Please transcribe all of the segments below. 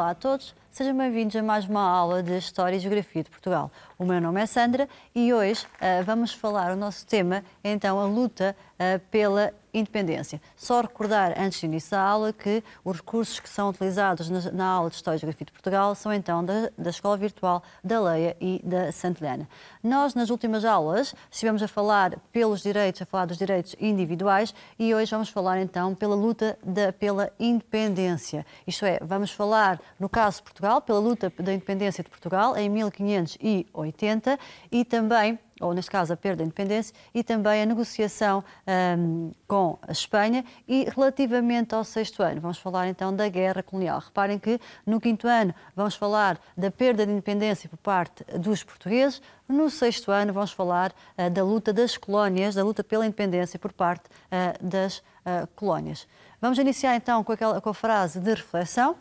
Olá a todos, sejam bem-vindos a mais uma aula de História e Geografia de Portugal. O meu nome é Sandra e hoje vamos falar, o nosso tema é então a luta pela independência. Só recordar, antes do início da aula, que os recursos que são utilizados na aula de História e Geografia de Portugal são então da Escola Virtual da Leia e da Santelhana. Nós, nas últimas aulas, estivemos a falar dos direitos individuais e hoje vamos falar então pela luta pela independência. Isto é, vamos falar, no caso de Portugal, pela luta da independência de Portugal em 1580 e também, ou neste caso a perda da independência, e também a negociação com a Espanha e relativamente ao 6º ano. Vamos falar então da Guerra Colonial. Reparem que no 5º ano vamos falar da perda de independência por parte dos portugueses, no 6º ano vamos falar da luta das colónias, da luta pela independência por parte das colónias. Vamos iniciar então com a frase de reflexão.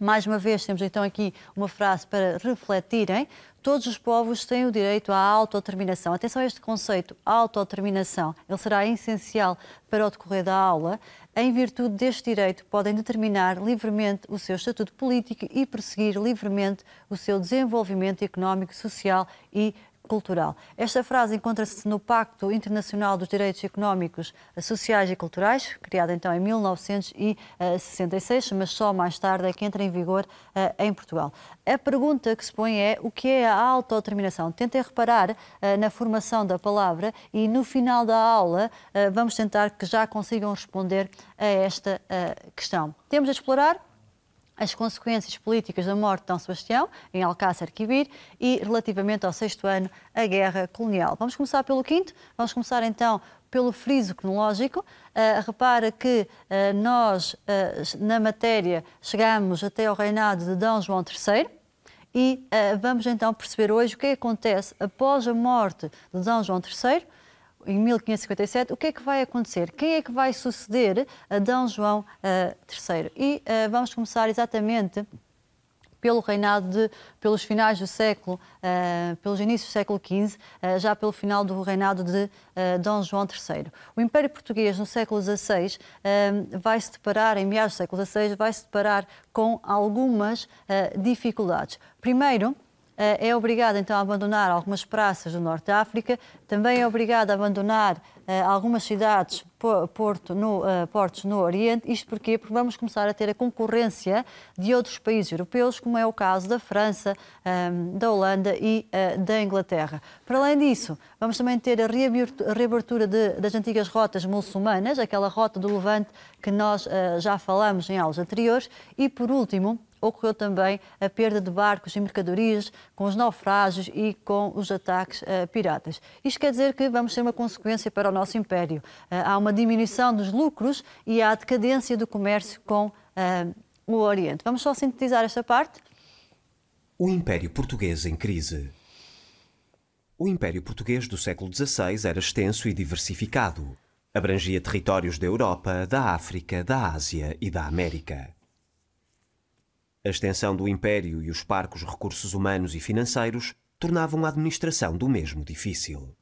Mais uma vez, temos então aqui uma frase para refletirem. Todos os povos têm o direito à autodeterminação. Atenção a este conceito, autodeterminação. Ele será essencial para o decorrer da aula. Em virtude deste direito, podem determinar livremente o seu estatuto político e perseguir livremente o seu desenvolvimento económico, social e cultural. Esta frase encontra-se no Pacto Internacional dos Direitos Económicos, Sociais e Culturais, criado então em 1966, mas só mais tarde é que entra em vigor em Portugal. A pergunta que se põe é o que é a autodeterminação? Tentem reparar na formação da palavra e no final da aula vamos tentar que já consigam responder a esta questão. Temos a explorar as consequências políticas da morte de Dom Sebastião, em Alcácer Quibir, e relativamente ao 6º ano, a Guerra Colonial. Vamos começar pelo 5º, vamos começar então pelo friso cronológico. Repara que nós, na matéria, chegamos até ao reinado de Dom João III, e vamos então perceber hoje o que acontece após a morte de Dom João III, em 1557, o que é que vai acontecer? Quem é que vai suceder a Dom João III? E vamos começar exatamente pelo reinado pelos finais do século, pelos inícios do século XV, já pelo final do reinado de Dom João III. O Império Português, no século XVI, vai se deparar, em meados do século XVI, vai se deparar com algumas dificuldades. Primeiro, é obrigado então a abandonar algumas praças do Norte da África, também é obrigado a abandonar algumas cidades, portos no Oriente. Isto porquê? Porque vamos começar a ter a concorrência de outros países europeus, como é o caso da França, da Holanda e da Inglaterra. Para além disso, vamos também ter a reabertura das antigas rotas muçulmanas, aquela rota do Levante que nós já falamos em aulas anteriores, e por último, ocorreu também a perda de barcos e mercadorias com os naufrágios e com os ataques piratas. Isto quer dizer que vamos ter uma consequência para o nosso Império. Há uma diminuição dos lucros e há a decadência do comércio com o Oriente. Vamos só sintetizar esta parte? O Império Português em crise. O Império Português do século XVI era extenso e diversificado. Abrangia territórios da Europa, da África, da Ásia e da América. A extensão do Império e os parcos recursos humanos e financeiros tornavam a administração do mesmo difícil.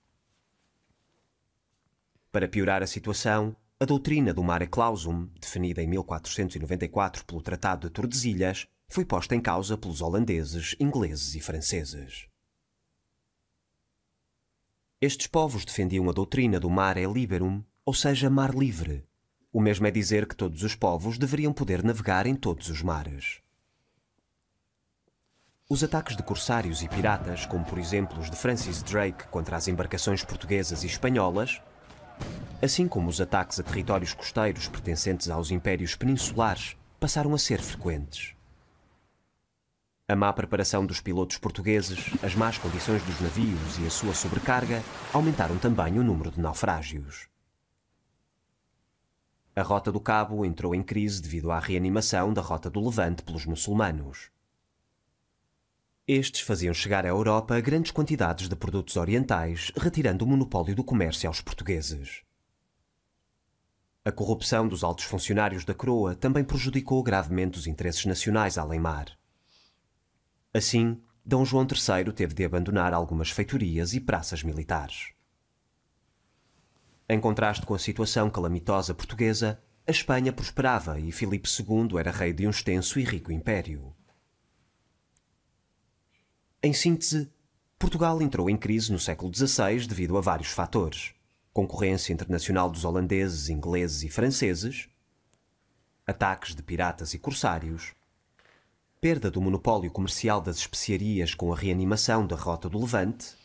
Para piorar a situação, a doutrina do Mare Clausum, definida em 1494 pelo Tratado de Tordesilhas, foi posta em causa pelos holandeses, ingleses e franceses. Estes povos defendiam a doutrina do Mare Liberum, ou seja, mar livre. O mesmo é dizer que todos os povos deveriam poder navegar em todos os mares. Os ataques de corsários e piratas, como por exemplo os de Francis Drake contra as embarcações portuguesas e espanholas, assim como os ataques a territórios costeiros pertencentes aos impérios peninsulares, passaram a ser frequentes. A má preparação dos pilotos portugueses, as más condições dos navios e a sua sobrecarga aumentaram também o número de naufrágios. A Rota do Cabo entrou em crise devido à reanimação da Rota do Levante pelos muçulmanos. Estes faziam chegar à Europa grandes quantidades de produtos orientais, retirando o monopólio do comércio aos portugueses. A corrupção dos altos funcionários da coroa também prejudicou gravemente os interesses nacionais além-mar. Assim, Dom João III teve de abandonar algumas feitorias e praças militares. Em contraste com a situação calamitosa portuguesa, a Espanha prosperava e Filipe II era rei de um extenso e rico império. Em síntese, Portugal entrou em crise no século XVI devido a vários fatores: concorrência internacional dos holandeses, ingleses e franceses, ataques de piratas e corsários, perda do monopólio comercial das especiarias com a reanimação da Rota do Levante,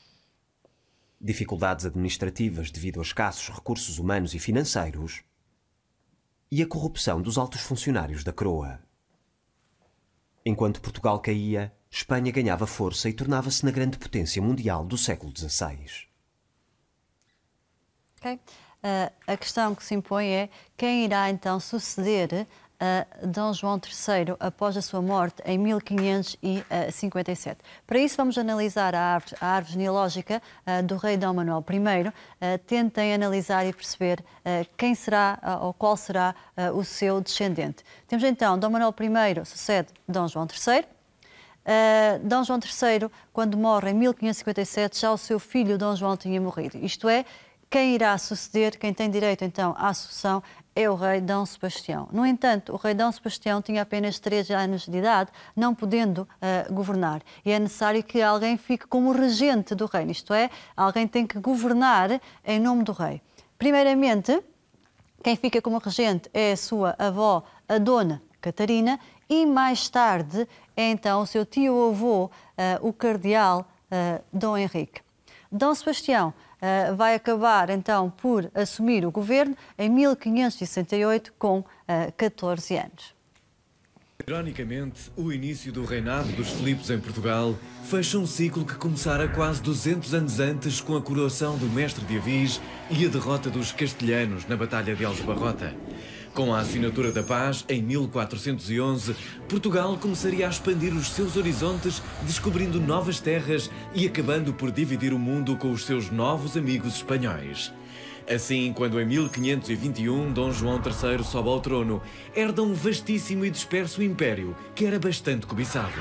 dificuldades administrativas devido a escassos recursos humanos e financeiros e a corrupção dos altos funcionários da coroa. Enquanto Portugal caía, Espanha ganhava força e tornava-se na grande potência mundial do século XVI. Okay. A questão que se impõe é quem irá então suceder a Dom João III após a sua morte em 1557. Para isso vamos analisar a árvore genealógica do rei Dom Manuel I. Tentem analisar e perceber quem será ou qual será o seu descendente. Temos então Dom Manuel I sucede Dom João III. Dom João III, quando morre em 1557, já o seu filho Dom João tinha morrido. Isto é, quem irá suceder, quem tem direito então à sucessão, é o rei Dom Sebastião. No entanto, o rei Dom Sebastião tinha apenas 13 anos de idade, não podendo governar. E é necessário que alguém fique como regente do reino, isto é, alguém tem que governar em nome do rei. Primeiramente, quem fica como regente é a sua avó, a Dona Catarina, e mais tarde é então o seu tio-avô, o cardeal Dom Henrique. Dom Sebastião vai acabar então por assumir o governo em 1568 com 14 anos. Ironicamente, o início do reinado dos Filipes em Portugal fecha um ciclo que começara quase 200 anos antes com a coroação do mestre de Avis e a derrota dos castelhanos na Batalha de Aljubarrota. Com a assinatura da paz, em 1411, Portugal começaria a expandir os seus horizontes, descobrindo novas terras e acabando por dividir o mundo com os seus novos amigos espanhóis. Assim, quando em 1521 Dom João III sobe ao trono, herda um vastíssimo e disperso império, que era bastante cobiçado.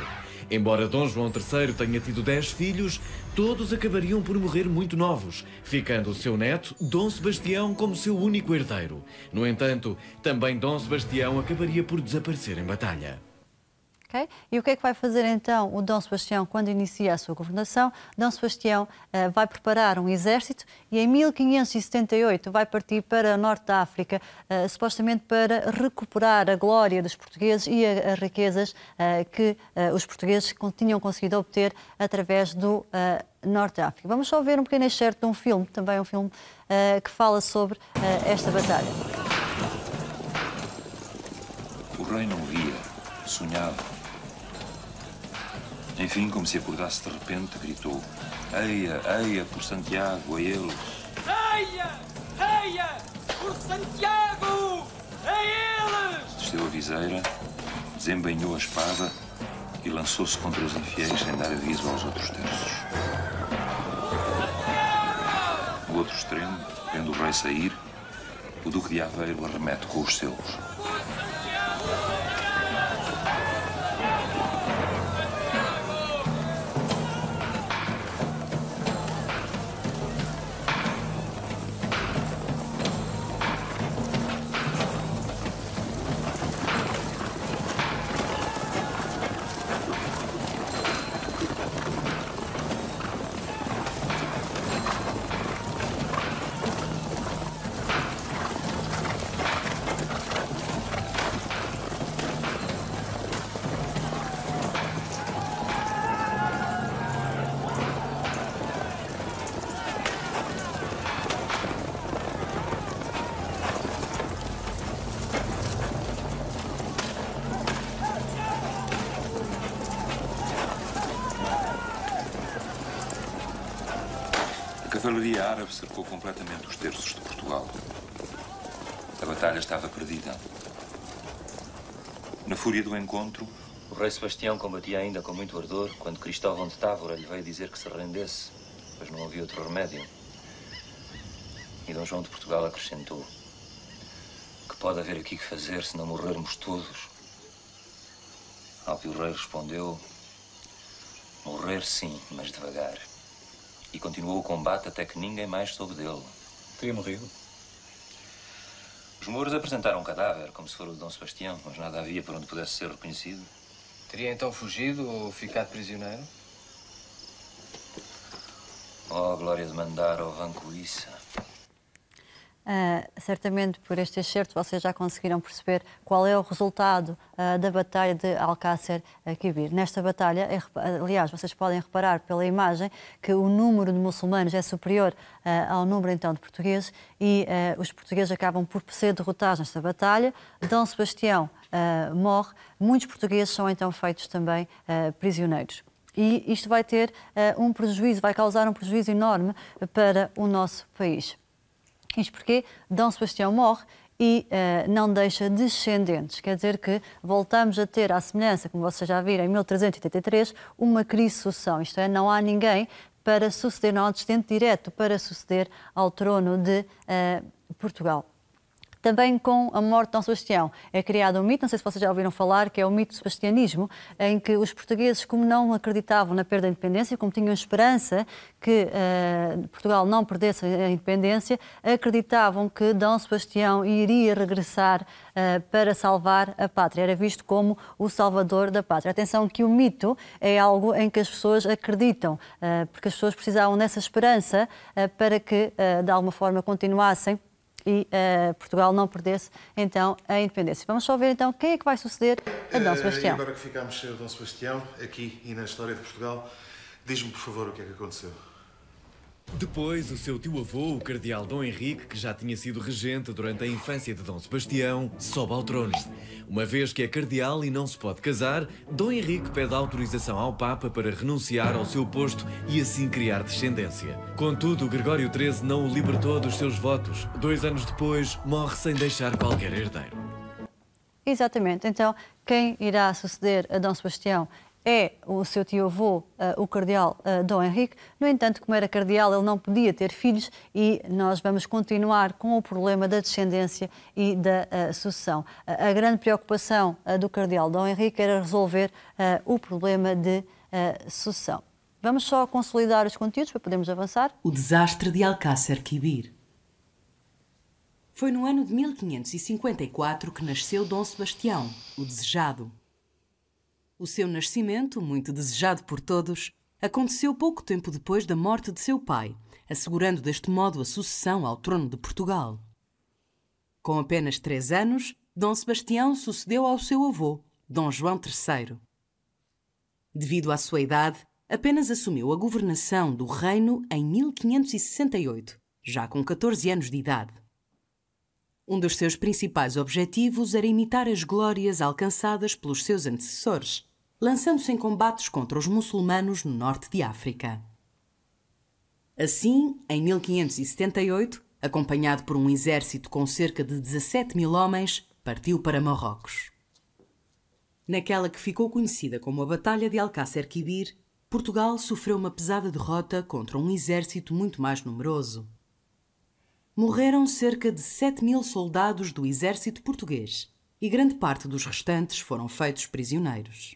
Embora Dom João III tenha tido 10 filhos, todos acabariam por morrer muito novos, ficando o seu neto, Dom Sebastião, como seu único herdeiro. No entanto, também Dom Sebastião acabaria por desaparecer em batalha. Okay? E o que é que vai fazer então o Dom Sebastião quando inicia a sua governação? Dom Sebastião vai preparar um exército e em 1578 vai partir para o norte da África, supostamente para recuperar a glória dos portugueses e as riquezas que os portugueses tinham conseguido obter através do norte da África. Vamos só ver um pequeno excerto de um filme, também um filme que fala sobre esta batalha. O rei não via, sonhava. Enfim, como se acordasse de repente, gritou: Eia, eia, por Santiago, a eles! Eia, eia, por Santiago, a eles! Desceu a viseira, desembainhou a espada e lançou-se contra os infiéis sem dar aviso aos outros terços. No outro extremo, vendo o rei sair, o duque de Aveiro arremete com os seus. A cavalaria árabe cercou completamente os terços de Portugal. A batalha estava perdida. Na fúria do encontro, o rei Sebastião combatia ainda com muito ardor quando Cristóvão de Távora lhe veio dizer que se rendesse, pois não havia outro remédio. E Dom João de Portugal acrescentou: que pode haver aqui que fazer se não morrermos todos? Ao que o rei respondeu: morrer sim, mas devagar. E continuou o combate até que ninguém mais soube dele. Teria morrido? Os mouros apresentaram um cadáver, como se fora o de Dom Sebastião, mas nada havia por onde pudesse ser reconhecido. Teria então fugido ou ficado prisioneiro? Oh, glória de mandar, oh vancuíça. Certamente por este excerto vocês já conseguiram perceber qual é o resultado da Batalha de Alcácer Quibir. Nesta batalha, aliás, vocês podem reparar pela imagem que o número de muçulmanos é superior ao número então de portugueses e os portugueses acabam por ser derrotados nesta batalha. Dom Sebastião morre, muitos portugueses são então feitos também prisioneiros. E isto vai ter vai causar um prejuízo enorme para o nosso país. Isto porque Dom Sebastião morre e não deixa descendentes. Quer dizer que voltamos a ter, à semelhança, como vocês já viram, em 1383, uma crise de sucessão. Isto é, não há ninguém para suceder, não há descendente direto para suceder ao trono de Portugal. Também com a morte de Dom Sebastião é criado um mito, não sei se vocês já ouviram falar, que é o mito do sebastianismo, em que os portugueses, como não acreditavam na perda da independência, como tinham esperança que Portugal não perdesse a independência, acreditavam que Dom Sebastião iria regressar para salvar a pátria. Era visto como o salvador da pátria. Atenção que o mito é algo em que as pessoas acreditam, porque as pessoas precisavam dessa esperança para que, de alguma forma, continuassem e Portugal não perdesse, então, a independência. Vamos só ver, então, quem é que vai suceder a Dom Sebastião. E agora que ficámos sem o Dom Sebastião, aqui e na história de Portugal, diz-me, por favor, o que é que aconteceu. Depois, o seu tio-avô, o cardeal Dom Henrique, que já tinha sido regente durante a infância de Dom Sebastião, sobe ao trono. Uma vez que é cardeal e não se pode casar, Dom Henrique pede autorização ao Papa para renunciar ao seu posto e assim criar descendência. Contudo, Gregório XIII não o libertou dos seus votos. 2 anos depois, morre sem deixar qualquer herdeiro. Exatamente. Então, quem irá suceder a Dom Sebastião é o seu tio-avô, o cardeal Dom Henrique. No entanto, como era cardeal, ele não podia ter filhos e nós vamos continuar com o problema da descendência e da sucessão. A grande preocupação do cardeal Dom Henrique era resolver o problema de sucessão. Vamos só consolidar os conteúdos para podermos avançar. O desastre de Alcácer Quibir. Foi no ano de 1554 que nasceu Dom Sebastião, o desejado. O seu nascimento, muito desejado por todos, aconteceu pouco tempo depois da morte de seu pai, assegurando deste modo a sucessão ao trono de Portugal. Com apenas 3 anos, Dom Sebastião sucedeu ao seu avô, Dom João III. Devido à sua idade, apenas assumiu a governação do reino em 1568, já com 14 anos de idade. Um dos seus principais objetivos era imitar as glórias alcançadas pelos seus antecessores, lançando-se em combates contra os muçulmanos no norte de África. Assim, em 1578, acompanhado por um exército com cerca de 17.000 homens, partiu para Marrocos. Naquela que ficou conhecida como a Batalha de Alcácer Quibir, Portugal sofreu uma pesada derrota contra um exército muito mais numeroso. Morreram cerca de 7.000 soldados do exército português e grande parte dos restantes foram feitos prisioneiros.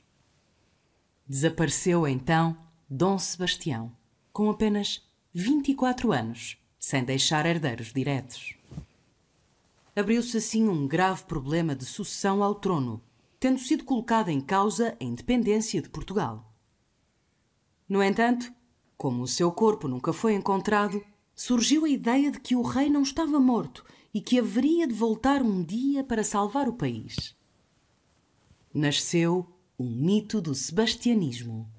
Desapareceu então Dom Sebastião, com apenas 24 anos, sem deixar herdeiros diretos. Abriu-se assim um grave problema de sucessão ao trono, tendo sido colocada em causa a independência de Portugal. No entanto, como o seu corpo nunca foi encontrado, surgiu a ideia de que o rei não estava morto e que haveria de voltar um dia para salvar o país. Nasceu o mito do sebastianismo.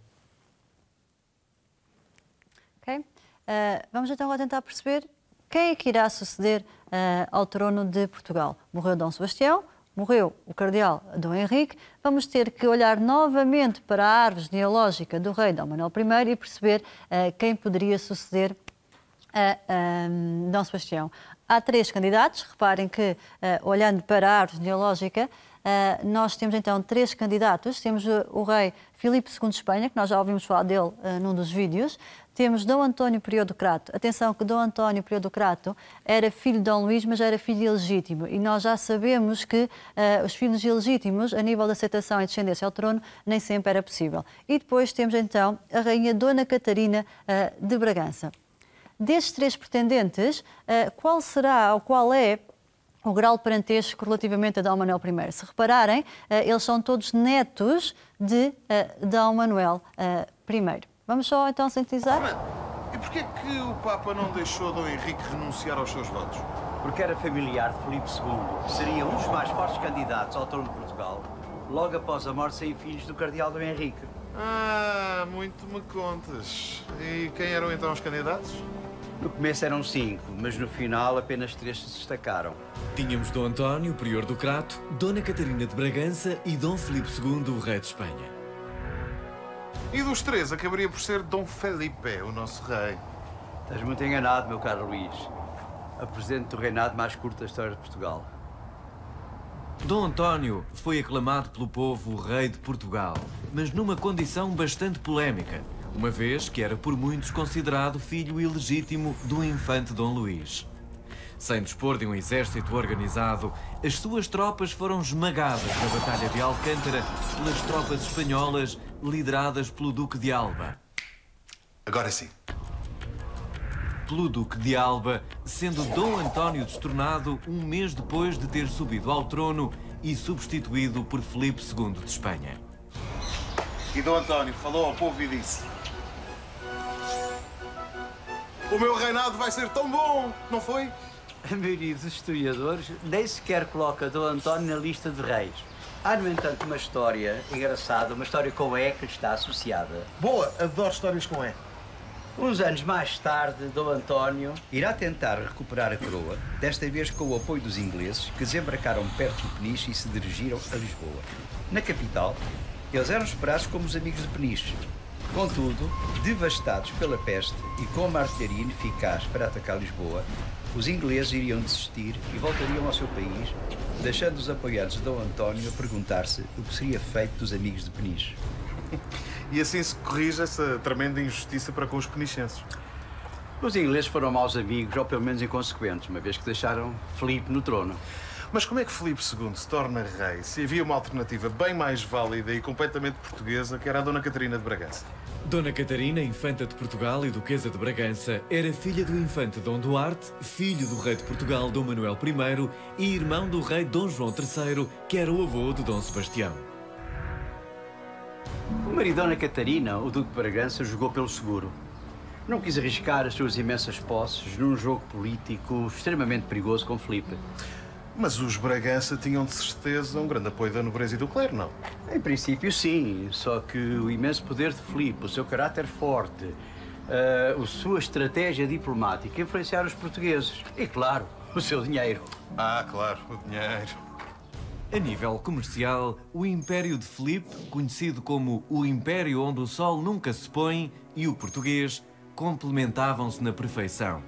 Okay. Vamos então agora tentar perceber quem é que irá suceder ao trono de Portugal. Morreu Dom Sebastião, morreu o cardeal Dom Henrique. Vamos ter que olhar novamente para a árvore genealógica do rei Dom Manuel I e perceber quem poderia suceder a Dom Sebastião. Há 3 candidatos. Reparem que, olhando para a árvore genealógica, nós temos então 3 candidatos. Temos o rei Filipe II de Espanha, que nós já ouvimos falar dele num dos vídeos. Temos Dom António Prior do Crato. Atenção que Dom António Prior do Crato era filho de Dom Luís, mas era filho ilegítimo. E nós já sabemos que os filhos ilegítimos, a nível de aceitação e descendência ao trono, nem sempre era possível. E depois temos então a rainha Dona Catarina de Bragança. Destes 3 pretendentes, qual será ou qual é o grau de parentesco relativamente a Dom Manuel I? Se repararem, eles são todos netos de Dom Manuel I. Vamos só então sintetizar? E porquê porquê é que o Papa não deixou Dom Henrique renunciar aos seus votos? Porque era familiar de Filipe II. Seria um dos mais fortes candidatos ao trono de Portugal, logo após a morte sem filhos do cardeal Dom Henrique. Ah, muito me contas. E quem eram então os candidatos? No começo eram 5, mas no final apenas 3 se destacaram. Tínhamos Dom António, prior do Crato, Dona Catarina de Bragança e Dom Filipe II, o rei de Espanha. E dos 3 acabaria por ser Dom Felipe, o nosso rei. Estás muito enganado, meu caro Luís. Apresento o reinado mais curto da história de Portugal. Dom António foi aclamado pelo povo o rei de Portugal, mas numa condição bastante polémica, uma vez que era por muitos considerado filho ilegítimo do infante Dom Luís. Sem dispor de um exército organizado, as suas tropas foram esmagadas na Batalha de Alcântara pelas tropas espanholas lideradas pelo Duque de Alba. Agora sim. Pelo Duque de Alba, sendo Dom António destornado um mês depois de ter subido ao trono e substituído por Filipe II de Espanha. E Dom António falou ao povo e disse: o meu reinado vai ser tão bom, não foi? A maioria dos historiadores nem sequer coloca Dom António na lista de reis. Há, no entanto, uma história engraçada, uma história com E que lhe está associada. Boa, adoro histórias com E. Uns anos mais tarde, Dom António irá tentar recuperar a coroa, desta vez com o apoio dos ingleses, que desembarcaram perto de Peniche e se dirigiram a Lisboa. Na capital, eles eram esperados como os amigos de Peniche. Contudo, devastados pela peste e com uma artilharia ineficaz para atacar Lisboa, os ingleses iriam desistir e voltariam ao seu país, deixando os apoiantes de Dom António a perguntar-se o que seria feito dos amigos de Peniche. E assim se corrige essa tremenda injustiça para com os penichenses. Os ingleses foram maus amigos, ou pelo menos inconsequentes, uma vez que deixaram Filipe no trono. Mas como é que Filipe II se torna rei se havia uma alternativa bem mais válida e completamente portuguesa, que era a Dona Catarina de Bragança? Dona Catarina, infanta de Portugal e duquesa de Bragança, era filha do infante Dom Duarte, filho do rei de Portugal Dom Manuel I e irmão do rei Dom João III, que era o avô de Dom Sebastião. O marido de Dona Catarina, o Duque de Bragança, jogou pelo seguro. Não quis arriscar as suas imensas posses num jogo político extremamente perigoso com Filipe. Mas os Bragança tinham de certeza um grande apoio da nobreza e do clero, não? Em princípio, sim. Só que o imenso poder de Filipe, o seu caráter forte, a sua estratégia diplomática influenciaram os portugueses. E, claro, o seu dinheiro. Ah, claro, o dinheiro. A nível comercial, o Império de Filipe, conhecido como o Império onde o Sol nunca se põe, e o português complementavam-se na perfeição,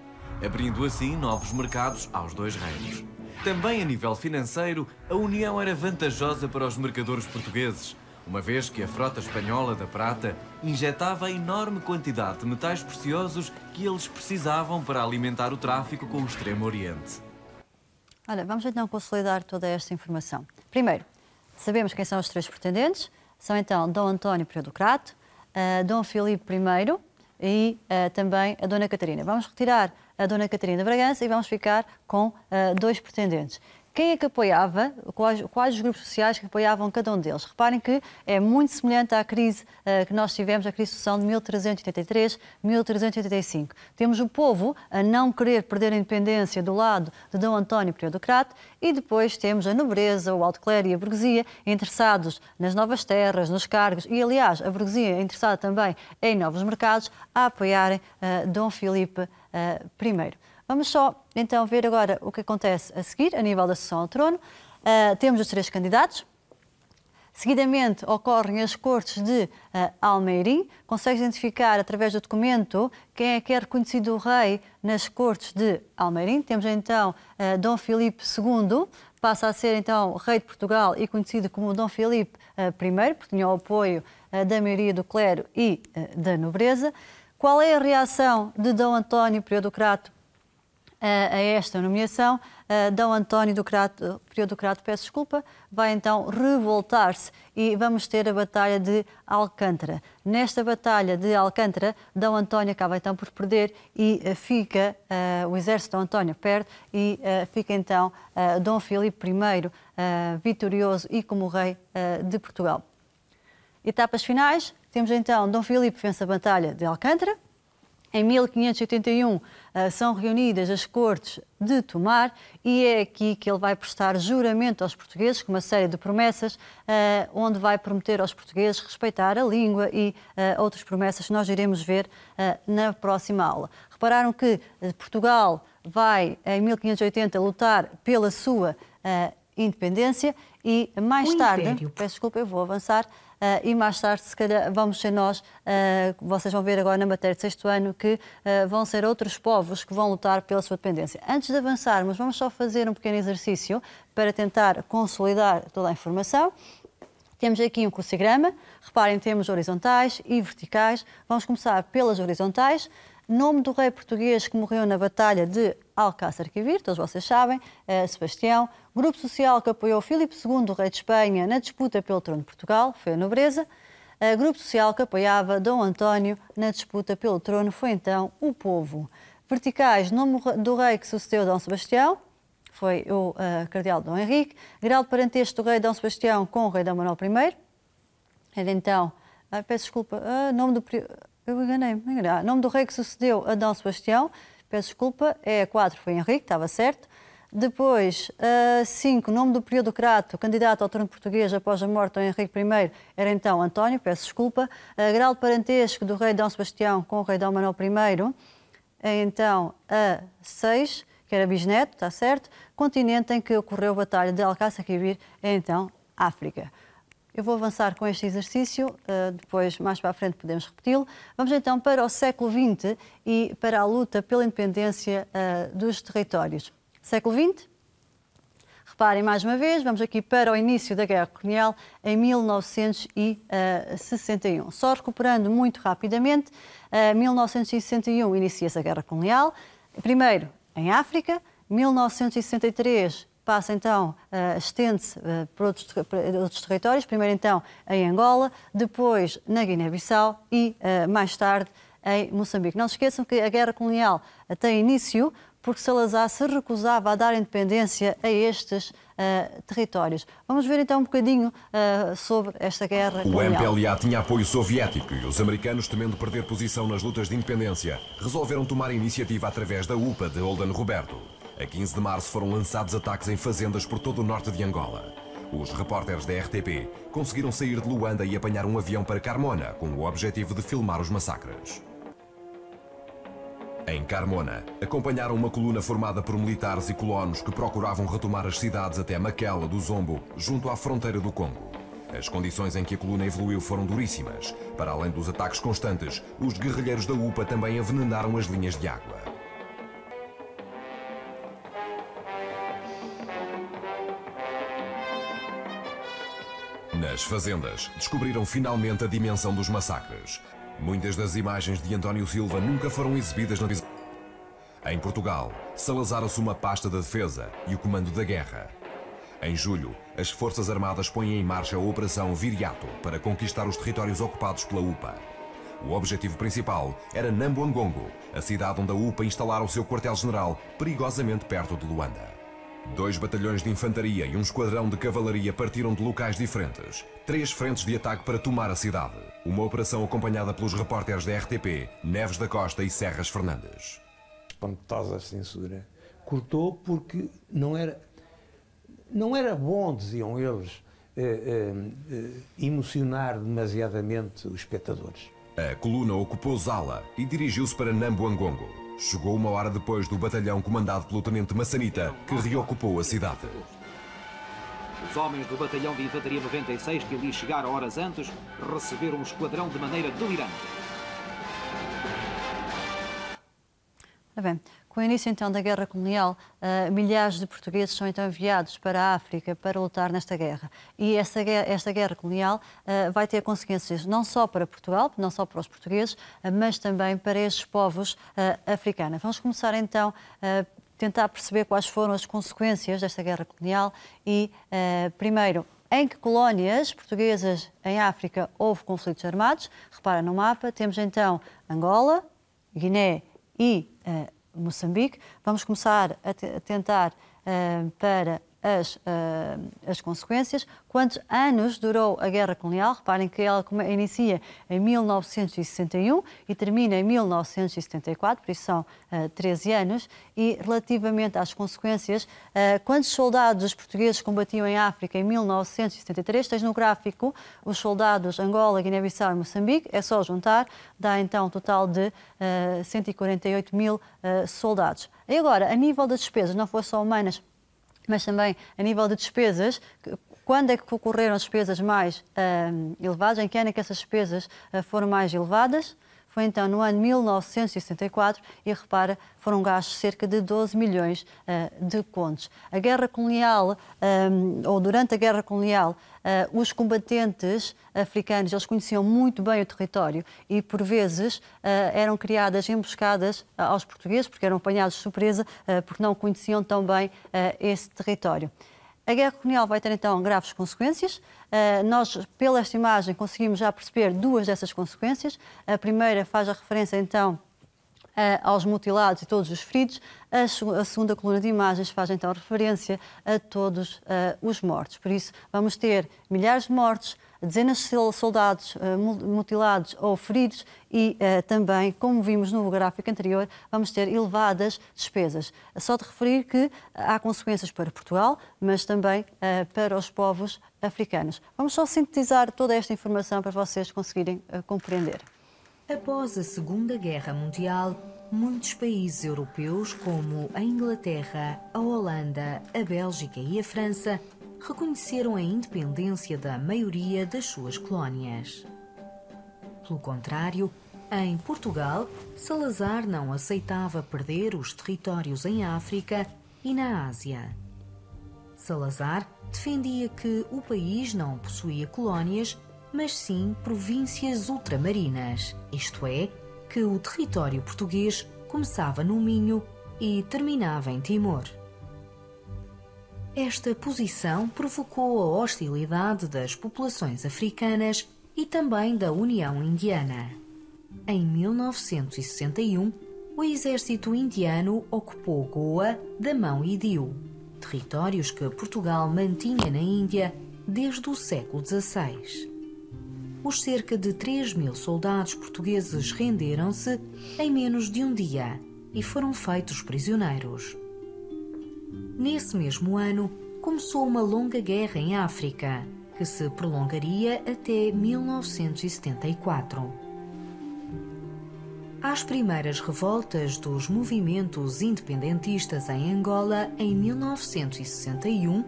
abrindo assim novos mercados aos dois reinos. Também a nível financeiro, a união era vantajosa para os mercadores portugueses, uma vez que a frota espanhola da prata injetava enorme quantidade de metais preciosos que eles precisavam para alimentar o tráfico com o Extremo Oriente. Olha, vamos então consolidar toda esta informação. Primeiro, sabemos quem são os 3 pretendentes. São então Dom António, prior do Crato, Dom Filipe I e também a Dona Catarina. Vamos retirar a Dona Catarina de Bragança e vamos ficar com 2 pretendentes. Quem é que apoiava, quais os grupos sociais que apoiavam cada um deles? Reparem que é muito semelhante à crise que nós tivemos, a crise social de 1383-1385. Temos o povo a não querer perder a independência do lado de Dom António, prior do Crato, e depois temos a nobreza, o alto clero e a burguesia interessados nas novas terras, nos cargos, e aliás a burguesia interessada também em novos mercados, a apoiarem Dom Filipe I. Vamos só, então, ver agora o que acontece a seguir, a nível da sucessão ao trono. Temos os 3 candidatos. Seguidamente, ocorrem as cortes de Almeirim. Consegue identificar, através do documento, quem é que é reconhecido o rei nas cortes de Almeirim. Temos, então, Dom Filipe II, passa a ser, então, rei de Portugal e conhecido como Dom Filipe I, porque tinha o apoio da maioria do clero e da nobreza. Qual é a reação de Dom António, prior do Crato, a esta nomeação? Dom António prior do Crato, peço desculpa, vai então revoltar-se e vamos ter a Batalha de Alcântara. Nesta Batalha de Alcântara, Dom António acaba então por perder e fica, o exército de Dom António perde e fica então Dom Filipe I vitorioso e como rei de Portugal. Etapas finais, temos então Dom Filipe vence a Batalha de Alcântara, Em 1581 são reunidas as Cortes de Tomar e é aqui que ele vai prestar juramento aos portugueses, com uma série de promessas, onde vai prometer aos portugueses respeitar a língua e outras promessas que nós iremos ver na próxima aula. Repararam que Portugal vai, em 1580, lutar pela sua independência e mais tarde, peço desculpa, eu vou avançar, e mais tarde, se calhar, vamos ser nós, vocês vão ver agora na matéria de 6º ano, que vão ser outros povos que vão lutar pela sua dependência. Antes de avançarmos, vamos só fazer um pequeno exercício para tentar consolidar toda a informação. Temos aqui um crucigrama, reparem, temos horizontais e verticais. Vamos começar pelas horizontais. Nome do rei português que morreu na Batalha de Alcácer Quibir, todos vocês sabem, Sebastião. Grupo social que apoiou Filipe II, rei de Espanha, na disputa pelo trono de Portugal, foi a nobreza. Grupo social que apoiava Dom António na disputa pelo trono, foi então o povo. Verticais, nome do rei que sucedeu Dom Sebastião, foi o cardeal Dom Henrique. Grau de parentesco do rei Dom Sebastião com o rei Dom Manuel I. Era então, peço desculpa, nome do... Eu enganei-me. Nome do rei que sucedeu a Dom Sebastião, peço desculpa, é 4, foi Henrique, estava certo. Depois, 5, nome do periodocrato, candidato ao trono português após a morte de Dom Henrique I, era então António, peço desculpa. Grau de parentesco do rei Dom Sebastião com o rei Dom Manuel I, é então 6, que era bisneto, está certo. Continente em que ocorreu a Batalha de Alcácer Quibir, é então África. Eu vou avançar com este exercício, depois, mais para a frente, podemos repeti-lo. Vamos então para o século XX e para a luta pela independência dos territórios. Século XX, reparem mais uma vez, vamos aqui para o início da Guerra Colonial em 1961. Só recuperando muito rapidamente, 1961 inicia-se a Guerra Colonial, primeiro em África, 1963 passa então, estende-se para outros territórios, primeiro então em Angola, depois na Guiné-Bissau e mais tarde em Moçambique. Não se esqueçam que a Guerra Colonial tem início porque Salazar se recusava a dar independência a estes territórios. Vamos ver então um bocadinho sobre esta guerra colonial. O MPLA tinha apoio soviético e os americanos, temendo perder posição nas lutas de independência, resolveram tomar a iniciativa através da UPA de Holden Roberto. A 15 de março foram lançados ataques em fazendas por todo o norte de Angola. Os repórteres da RTP conseguiram sair de Luanda e apanhar um avião para Carmona, com o objetivo de filmar os massacres. Em Carmona, acompanharam uma coluna formada por militares e colonos que procuravam retomar as cidades até Maquela do Zombo, junto à fronteira do Congo. As condições em que a coluna evoluiu foram duríssimas. Para além dos ataques constantes, os guerrilheiros da UPA também envenenaram as linhas de água. Nas fazendas, descobriram finalmente a dimensão dos massacres. Muitas das imagens de António Silva nunca foram exibidas na televisão. Em Portugal, Salazar assume a pasta da defesa e o comando da guerra. Em julho, as Forças Armadas põem em marcha a Operação Viriato para conquistar os territórios ocupados pela UPA. O objetivo principal era Nambuangongo, a cidade onde a UPA instalara o seu quartel-general, perigosamente perto de Luanda. 2 batalhões de infantaria e um esquadrão de cavalaria partiram de locais diferentes. 3 frentes de ataque para tomar a cidade. Uma operação acompanhada pelos repórteres da RTP, Neves da Costa e Serras Fernandes. Espantosa censura. Cortou porque não era bom, diziam eles, emocionar demasiadamente os espectadores. A coluna ocupou Zala e dirigiu-se para Nambuangongo. Chegou uma hora depois do batalhão comandado pelo tenente Massanita, que reocupou a cidade. Os homens do batalhão de infantaria 96, que ali chegaram horas antes, receberam um esquadrão de maneira delirante. Bem, com o início então da Guerra Colonial, milhares de portugueses são então enviados para a África para lutar nesta guerra. E esta Guerra Colonial vai ter consequências não só para Portugal, não só para os portugueses, mas também para estes povos africanos. Vamos começar então a tentar perceber quais foram as consequências desta Guerra Colonial e, primeiro, em que colónias portuguesas em África houve conflitos armados. Repara no mapa, temos então Angola, Guiné e Moçambique. Vamos começar a tentar para as consequências. Quantos anos durou a Guerra Colonial? Reparem que ela inicia em 1961 e termina em 1974, por isso são 13 anos. E relativamente às consequências, quantos soldados os portugueses combatiam em África em 1973? Tens no gráfico os soldados Angola, Guiné-Bissau e Moçambique. É só juntar, dá então um total de 148 mil soldados. E agora, a nível das despesas, não foi só humanas, mas também a nível de despesas, quando é que ocorreram as despesas mais elevadas? Em que ano é que essas despesas foram mais elevadas? Foi então no ano 1964 e, repara, foram gastos cerca de 12 milhões de contos. A Guerra Colonial, ou durante a Guerra Colonial, os combatentes africanos, eles conheciam muito bem o território e, por vezes, eram criadas emboscadas aos portugueses, porque eram apanhados de surpresa, porque não conheciam tão bem esse território. A Guerra Colonial vai ter, então, graves consequências. Nós, pela esta imagem, conseguimos já perceber duas dessas consequências. A primeira faz a referência, então, aos mutilados e todos os feridos. A segunda coluna de imagens faz, então, referência a todos os mortos. Por isso, vamos ter milhares de mortos, dezenas de soldados mutilados ou feridos e também, como vimos no gráfico anterior, vamos ter elevadas despesas. Só de referir que há consequências para Portugal, mas também para os povos africanos. Vamos só sintetizar toda esta informação para vocês conseguirem compreender. Após a Segunda Guerra Mundial, muitos países europeus, como a Inglaterra, a Holanda, a Bélgica e a França, reconheceram a independência da maioria das suas colónias. Pelo contrário, em Portugal, Salazar não aceitava perder os territórios em África e na Ásia. Salazar defendia que o país não possuía colónias, mas sim províncias ultramarinas, isto é, que o território português começava no Minho e terminava em Timor. Esta posição provocou a hostilidade das populações africanas e também da União Indiana. Em 1961, o exército indiano ocupou Goa, Damão e Diu, territórios que Portugal mantinha na Índia desde o século XVI. Os cerca de 3.000 soldados portugueses renderam-se em menos de um dia e foram feitos prisioneiros. Nesse mesmo ano, começou uma longa guerra em África, que se prolongaria até 1974. Às primeiras revoltas dos movimentos independentistas em Angola, em 1961,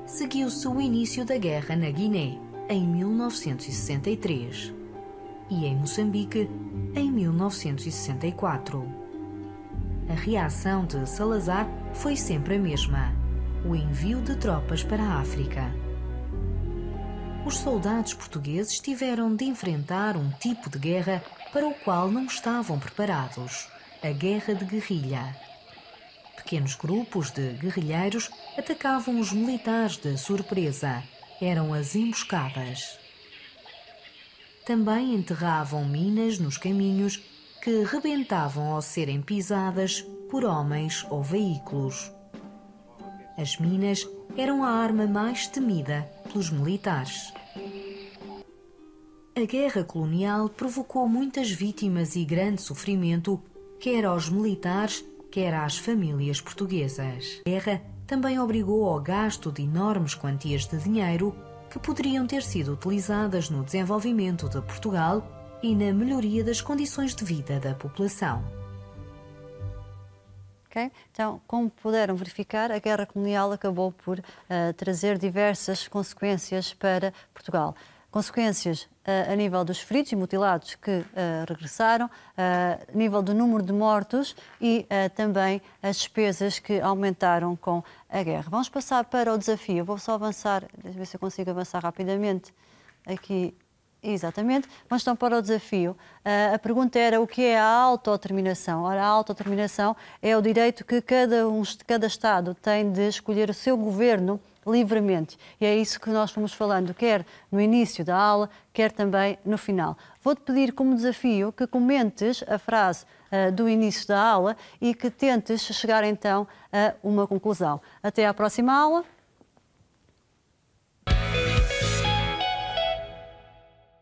seguiu-se o início da guerra na Guiné, em 1963, e em Moçambique, em 1964. A reação de Salazar foi sempre a mesma: o envio de tropas para a África. Os soldados portugueses tiveram de enfrentar um tipo de guerra para o qual não estavam preparados: a guerra de guerrilha. Pequenos grupos de guerrilheiros atacavam os militares de surpresa. Eram as emboscadas. Também enterravam minas nos caminhos que rebentavam ao serem pisadas por homens ou veículos. As minas eram a arma mais temida pelos militares. A guerra colonial provocou muitas vítimas e grande sofrimento, quer aos militares, quer às famílias portuguesas. A guerra também obrigou ao gasto de enormes quantias de dinheiro que poderiam ter sido utilizadas no desenvolvimento de Portugal e na melhoria das condições de vida da população. Okay? Então, como puderam verificar, a guerra colonial acabou por trazer diversas consequências para Portugal. Consequências a nível dos feridos e mutilados que regressaram, a nível do número de mortos e também as despesas que aumentaram com a guerra. Vamos passar para o desafio. Vou só avançar, deixa eu ver se eu consigo avançar rapidamente aqui. Exatamente. Vamos então para o desafio. A pergunta era: o que é a autodeterminação? Ora, a autodeterminação é o direito que cada Estado tem de escolher o seu governo livremente. E é isso que nós fomos falando, quer no início da aula, quer também no final. Vou-te pedir como desafio que comentes a frase do início da aula e que tentes chegar então a uma conclusão. Até à próxima aula.